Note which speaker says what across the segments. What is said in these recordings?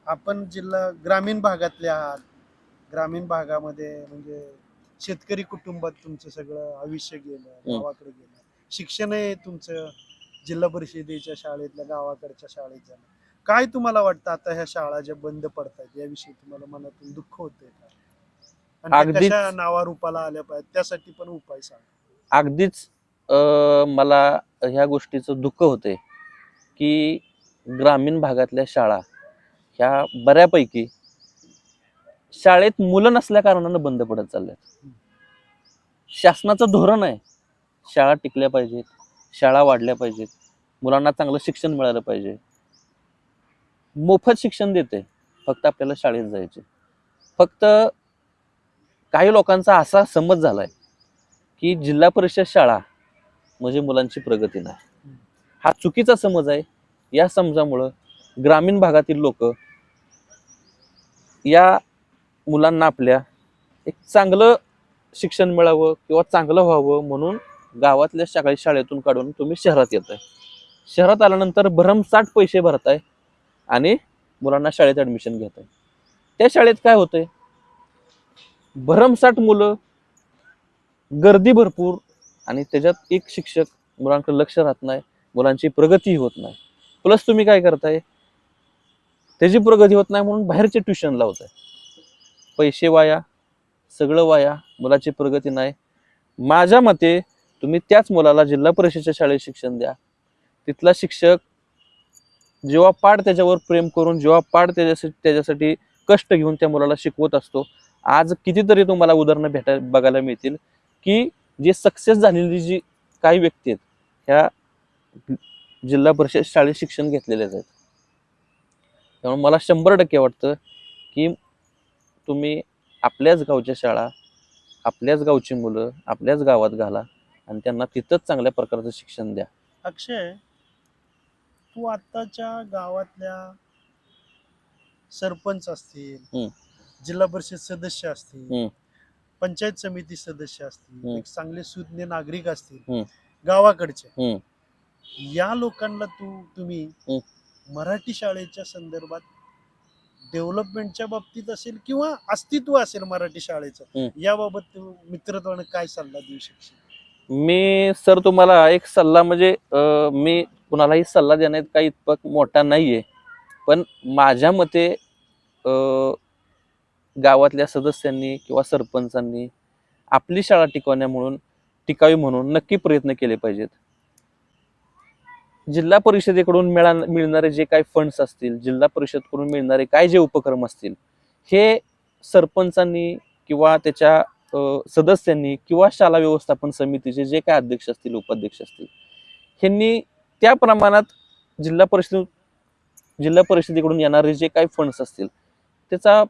Speaker 1: आपण जिल्हा ग्रामीण भागातले आहात. ग्रामीण भागामध्ये म्हणजे शेतकरी कुटुंबात तुमचं सगळं आयुष्य गेलं, गावाकडे गेलं. शिक्षणही तुमचं जिल्हा परिषदेच्या शाळेतल्या गावाकडच्या शाळेत झालं. काय तुम्हाला वाटतं आता ह्या शाळा ज्या बंद पडतायत याविषयी तुम्हाला मनातून दुःख होतंय का? आणि त्या
Speaker 2: अगदीच
Speaker 1: कशा नावारूपाला आल्या पाहिजेत त्यासाठी पण उपाय सांगा.
Speaker 2: अगदीच मला ह्या गोष्टीचं दुःख होतंय की ग्रामीण भागातल्या शाळा ह्या बऱ्यापैकी शाळेत मुलं नसल्या कारणानं बंद पडत चालल्यात. शासनाचं धोरण आहे शाळा टिकल्या पाहिजेत, शाळा वाढल्या पाहिजेत, मुलांना चांगलं शिक्षण मिळालं पाहिजे. मोफत शिक्षण देते, फक्त आपल्याला शाळेत जायचे. फक्त काही लोकांचा असा समज झालाय की जिल्हा परिषद शाळा म्हणजे मुलांची प्रगती नाही. हा चुकीचा समज आहे. या समजामुळं ग्रामीण भागातील लोक या मुलांना आपल्या एक चांगलं शिक्षण मिळावं किंवा चांगलं व्हावं म्हणून गावातल्या सगळ्या शाळेतून काढून तुम्ही शहरात येताय. शहरात आल्यानंतर भरमसाठ पैसे भरताय आणि मुलांना शाळेत ऍडमिशन घेताय. त्या शाळेत काय होतंय, भरमसाठ मुलं, गर्दी भरपूर, आणि त्याच्यात एक शिक्षक मुलांकडे लक्ष राहत नाही, मुलांची प्रगती होत नाही. प्लस तुम्ही काय करताय, त्याची प्रगती होत नाही म्हणून बाहेरचे ट्युशन लावताय. पैसे वाया, सगळं वाया, मुलाची प्रगती नाही. माझ्या मते तुम्ही त्याच मुलाला जिल्हा परिषदेच्या शाळेत शिक्षण द्या. तिथला शिक्षक जेव्हा पाठ त्याच्यावर प्रेम करून, जेव्हा पाठ त्याच्यासाठी कष्ट घेऊन त्या मुलाला शिकवत असतो. आज कितीतरी तुम्हाला उदाहरणं बघायला मिळतील की जे सक्सेस झालेली जी काही व्यक्ती आहेत ह्या जिल्हा परिषद शाळेत शिक्षण घेतलेलेच आहेत. त्यामुळे मला 100% वाटतं की तुम्ही आपल्याच गावच्या शाळा, आपल्याच गावची मुलं आपल्याच गावात घाला आणि त्यांना तिथंच चांगल्या प्रकारचं शिक्षण द्या.
Speaker 1: अक्षय, तू आत्ताच्या गावातल्या सरपंच असतील, जिल्हा परिषद सदस्य असतील, पंचायत समिती सदस्य असतील, एक चांगले सुज्ञ नागरिक असतील गावाकडचे, या लोकांना तुम्ही मराठी शाळेच्या संदर्भात डेव्हलपमेंटच्या बाबतीत असेल किंवा अस्तित्व असेल मराठी शाळेचं, याबाबत मित्रत्वाने काय सल्ला देऊ शकशील?
Speaker 2: मी सर तुम्हाला एक सल्ला म्हणजे मी कुणालाही सल्ला देण्यात काही इतपत मोठा नाहीये, पण माझ्या मते गावातल्या सदस्यांनी किंवा सरपंचांनी आपली शाळा टिकावी म्हणून नक्की प्रयत्न केले पाहिजेत. जिल्हा परिषदेकडून मिळणारे जे काही फंड्स असतील, जिल्हा परिषदकडून मिळणारे काय जे उपक्रम असतील, हे सरपंचांनी किंवा त्याच्या सदस्यांनी किंवा शाळा व्यवस्थापन समितीचे जे काही अध्यक्ष असतील, उपाध्यक्ष असतील, ह्यांनी त्या प्रमाणात जिल्हा परिषदेकडून येणारे जे काही फंड्स असतील त्याचा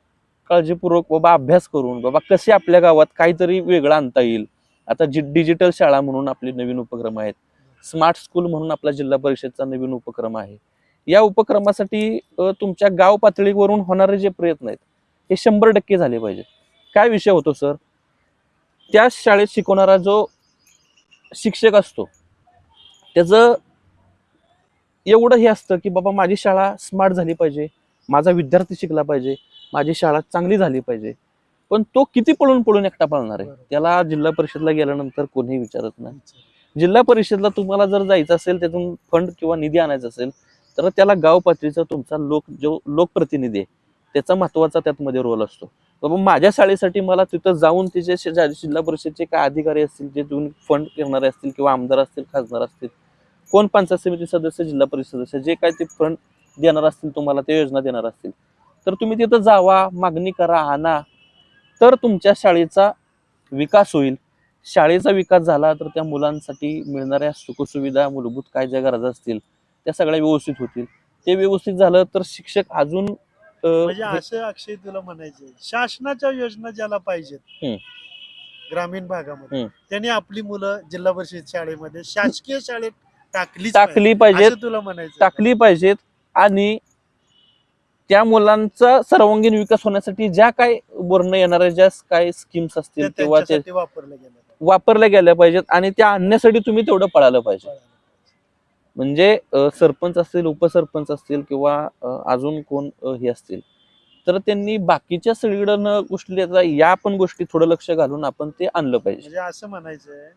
Speaker 2: काळजीपूर्वक बाबा अभ्यास करून बाबा कसे आपल्या गावात काहीतरी वेगळं आणता येईल. आता डिजिटल शाळा म्हणून आपले नवीन उपक्रम आहेत, स्मार्ट स्कूल म्हणून आपला जिल्हा परिषदचा नवीन उपक्रम आहे. या उपक्रमासाठी तुमच्या गाव पातळीवरून होणारे जे प्रयत्न आहेत हे 100% झाले पाहिजे. काय विषय होतो सर, त्या शाळेत शिकवणारा जो शिक्षक असतो त्याचं एवढं हे असतं की बाबा माझी शाळा स्मार्ट झाली पाहिजे, माझा विद्यार्थी शिकला पाहिजे, माझी शाळा चांगली झाली पाहिजे. पण तो किती पळून पळून एकटा पाळणार आहे, त्याला जिल्हा परिषदला गेल्यानंतर कोणीही विचारत नाही. जिल्हा परिषदला तुम्हाला जर जायचं असेल, त्यातून फंड किंवा निधी आणायचा असेल, तर त्याला गाव पातळीचा तुमचा जो लोकप्रतिनिधी आहे त्याचा महत्वाचा त्यामध्ये रोल असतो. बाबा माझ्या शाळेसाठी मला तिथं जाऊन तिचे जिल्हा परिषदचे काय अधिकारी असतील, जे फंड करणारे असतील किंवा आमदार असतील, खासदार असतील, कोण पंचायत समिती सदस्य, जिल्हा परिषद सदस्य, जे काय ते फंड देणार असतील तुम्हाला, ते योजना देणार असतील, तर तुम्ही तिथं जावा, मागणी करा, आणा, तर तुमच्या शाळेचा विकास होईल. शाळेचा विकास झाला तर त्या मुलांसाठी मिळणाऱ्या सुखसुविधा, मूलभूत काय ज्या गरजा असतील त्या सगळ्या व्यवस्थित होतील. ते व्यवस्थित झालं तर शिक्षक अजून
Speaker 1: म्हणजे असं अक्षय तुला म्हणायचं, शासनाच्या योजना ज्याला पाहिजेत ग्रामीण भागामध्ये त्यांनी आपली मुलं जिल्हा परिषद शाळेमध्ये, शासकीय शाळेत टाकली पाहिजेत, तुला म्हणायचं
Speaker 2: टाकली पाहिजेत. आणि त्या मुलांचा सर्वांगीण विकास होण्यासाठी ज्या काय वर्ण येणाऱ्या ज्या काय स्कीम्स असतील किंवा ते वापरल्या गेल्या पाहिजेत आणि त्या आणण्यासाठी तुम्ही तेवढं पळालं पाहिजे. म्हणजे सरपंच असतील, उपसरपंच असतील किंवा अजून कोण हे असतील, तर त्यांनी बाकीच्या सगळीकडे न गोष्टी या पण गोष्टी थोडं लक्ष घालून आपण ते आणलं पाहिजे.
Speaker 1: म्हणजे असं म्हणायचंय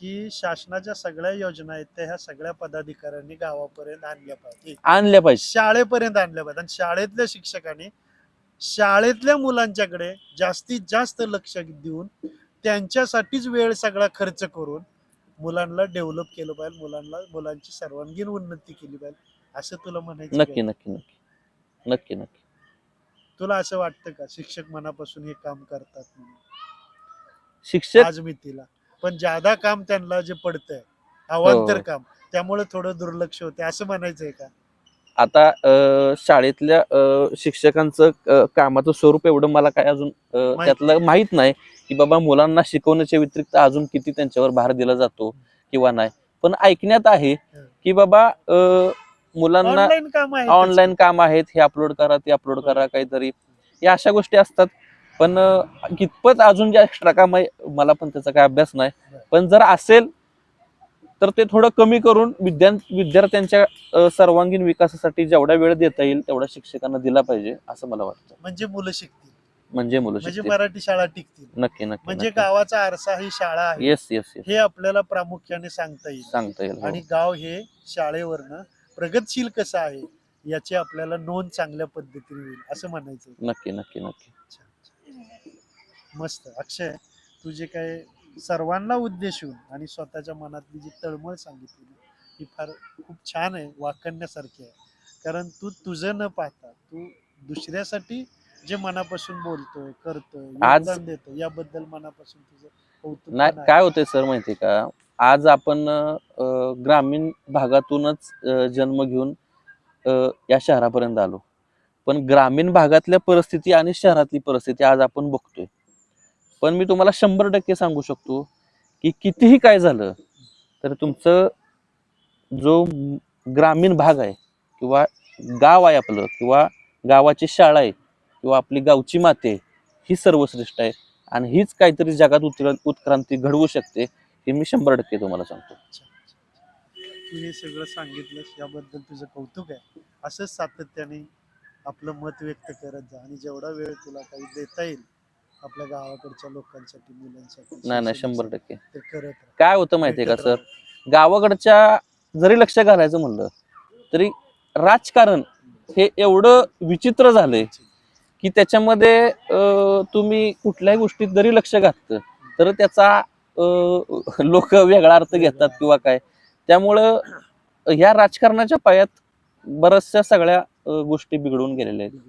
Speaker 1: की शासनाच्या सगळ्या योजना आहेत त्या ह्या सगळ्या पदाधिकाऱ्यांनी गावापर्यंत आणल्या पाहिजे,
Speaker 2: आणल्या पाहिजे.
Speaker 1: शाळेपर्यंत आणल्या पाहिजे. आणि शाळेतल्या शिक्षकांनी शाळेतल्या मुलांच्याकडे जास्तीत जास्त लक्ष देऊन त्यांच्यासाठीच वेळ सगळा खर्च करून मुलांना डेव्हलप केलं पाहिजे, मुलांची सर्वांगीण उन्नती केली पाहिजे, असं तुला म्हणायचं
Speaker 2: नक्की
Speaker 1: काय?
Speaker 2: नक्की नक्की नक्की नक्की.
Speaker 1: तुला असं वाटतं का शिक्षक मनापासून हे काम करतात म्हणून
Speaker 2: शिक्षक
Speaker 1: आज मितीला? पण ज्यादा काम त्यांना जे पडतंय
Speaker 2: हो.
Speaker 1: अवांतर काम, त्यामुळे थोडं दुर्लक्ष होते असं म्हणायचंय का?
Speaker 2: आता शाळेतल्या शिक्षकांचं कामाचं स्वरूप एवढं मला काय अजून त्यातलं माहित नाही की बाबा मुलांना शिकवण्याच्या व्यतिरिक्त अजून किती त्यांच्यावर भार दिला जातो किंवा नाही. पण ऐकण्यात आहे की बाबा मुलांना
Speaker 1: ऑनलाईन काम आहे,
Speaker 2: ऑनलाईन काम आहेत, हे अपलोड करा, ते अपलोड करा, काहीतरी या अशा गोष्टी असतात. पण कितपत अजून जे एक्स्ट्रा काम आहे मला पण त्याचा काय अभ्यास नाही. पण जर असेल तर ते थोडं कमी करून विद्यार्थ्यांच्या सर्वांगीण विकासासाठी जेवढा वेळ देता येईल तेवढा शिक्षकांना दिला पाहिजे असं मला वाटतं.
Speaker 1: म्हणजे मुलं शिकतील,
Speaker 2: म्हणजे मुलं
Speaker 1: म्हणजे
Speaker 2: शिकतील.
Speaker 1: मराठी शाळा टिकतील.
Speaker 2: नक्की नक्की
Speaker 1: म्हणजे
Speaker 2: नक्की.
Speaker 1: गावाचा आरसा ही शाळा आहे
Speaker 2: येस येस येस
Speaker 1: हे आपल्याला प्रामुख्याने सांगता येईल.
Speaker 2: सांगता येईल. हो.
Speaker 1: आणि गाव हे शाळेवरनं प्रगतशील कसं आहे याची आपल्याला नोंद चांगल्या पद्धतीने होईल असं म्हणायचं.
Speaker 2: नक्की नक्की नक्की.
Speaker 1: मस्त. अक्षय, तू जे काय सर्वांना उद्देशून आणि स्वतःच्या मनातली जी तळमळ सांगितली ही फार खूप छान आहे, वाकण्यासारखी आहे. कारण तू तुझं न पाहता तू दुसऱ्यासाठी जे मनापासून बोलतोय, करतोय,
Speaker 2: आज
Speaker 1: योगदान देतोय, याबद्दल मनापासून तुझं कौतुक
Speaker 2: नाही
Speaker 1: पण आहे.
Speaker 2: काय होतंय सर माहिती का, आज आपण ग्रामीण भागातूनच जन्म घेऊन या शहरापर्यंत आलो. पण ग्रामीण भागातल्या परिस्थिती आणि शहरातली परिस्थिती आज आपण बघतोय. पण मी तुम्हाला 100% सांगू शकतो की कितीही काय झालं तर तुमचं जो ग्रामीण भाग आहे किंवा गाव आहे आपलं किंवा गावाची शाळा आहे किंवा आपली गावची माती आहे, ही सर्वश्रेष्ठ आहे आणि हीच काहीतरी जगात उत्क्रांती घडवू शकते, हे मी 100% तुम्हाला सांगतो.
Speaker 1: तू हे सगळं सांगितलंस याबद्दल तुझं कौतुक आहे. असंच सातत्याने आपलं मत व्यक्त करत जा आणि जेवढा वेळ तुला काही देता येईल आपल्या गावाकडच्या लोकांसाठी, मुलांसाठी,
Speaker 2: नाही नाही
Speaker 1: शिक्षणासाठी
Speaker 2: 100%.
Speaker 1: ते करत राहा.
Speaker 2: काय होतं माहितीये का
Speaker 1: भेटत
Speaker 2: सर,
Speaker 1: राहा.
Speaker 2: गावाकडच्या जरी लक्ष घालायचं म्हणलं तरी राजकारण हे एवढं विचित्र झालंय की त्याच्यामध्ये तुम्ही कुठल्याही गोष्टीत जरी लक्ष घातलं तर त्याचा लोक वेगळा अर्थ घेतात किंवा काय. त्यामुळं ह्या राजकारणाच्या पायात बऱ्याचशा सगळ्या गोष्टी बिघडून गेलेल्या आहेत.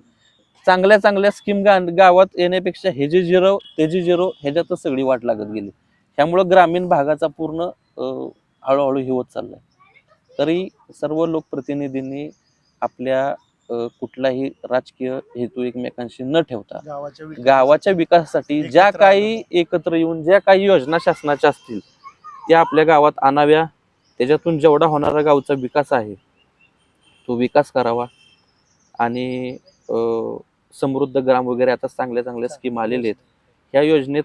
Speaker 2: चांगल्या चांगल्या स्कीम गावात येण्यापेक्षा हे जे झिरो ते जे झिरो ह्याच्यातच सगळी वाट लागत गेली. त्यामुळं ग्रामीण भागाचा पूर्ण हळूहळू हे होत चाललाय. तरी सर्व लोकप्रतिनिधींनी आपल्या कुठलाही राजकीय हेतू एकमेकांशी न ठेवता गावाच्या विकासासाठी ज्या काही एकत्र येऊन ज्या काही योजना शासनाच्या असतील त्या आपल्या गावात आणाव्या. त्याच्यातून जेवढा होणारा गावचा विकास आहे तो विकास करावा. आणि समृद्ध ग्राम वगैरे आता चांगल्या चांगल्या स्कीम आलेल्या आहेत. ह्या योजनेत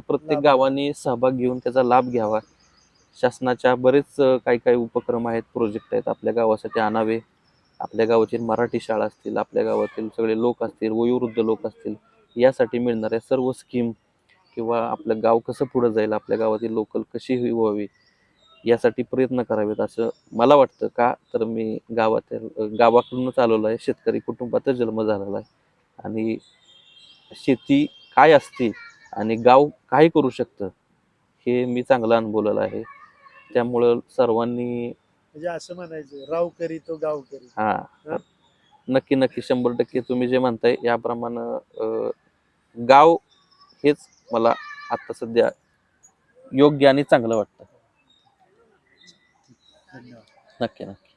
Speaker 2: प्रत्येक गावाने सहभाग घेऊन त्याचा लाभ घ्यावा. शासनाच्या बरेच काही काही उपक्रम आहेत, प्रोजेक्ट आहेत, आपल्या गावासाठी आणावे. आपल्या गावातील मराठी शाळा असतील, आपल्या गावातील सगळे लोक असतील, वयोवृद्ध लोक असतील, यासाठी मिळणाऱ्या सर्व स्कीम किंवा आपलं गाव कसं पुढे जाईल, आपल्या गावातील लोकल कशी व्हावी यासाठी प्रयत्न करावेत असं मला वाटतं. का तर मी गावाकडूनच आलेलो आहे, शेतकरी कुटुंबातच जन्म झालेला आहे आणि शेती काय असते आणि गाव काय करू शकतं हे मी चांगलं अनुभवलेलं आहे. त्यामुळं सर्वांनी
Speaker 1: म्हणजे असं म्हणायचं राव करी तो गाव करी.
Speaker 2: हा नक्की नक्की 100% तुम्ही जे म्हणताय याप्रमाणे गाव हेच मला आता सध्या योग्य आणि चांगलं वाटतं.
Speaker 1: धन्यवाद.
Speaker 2: नक्की नक्की.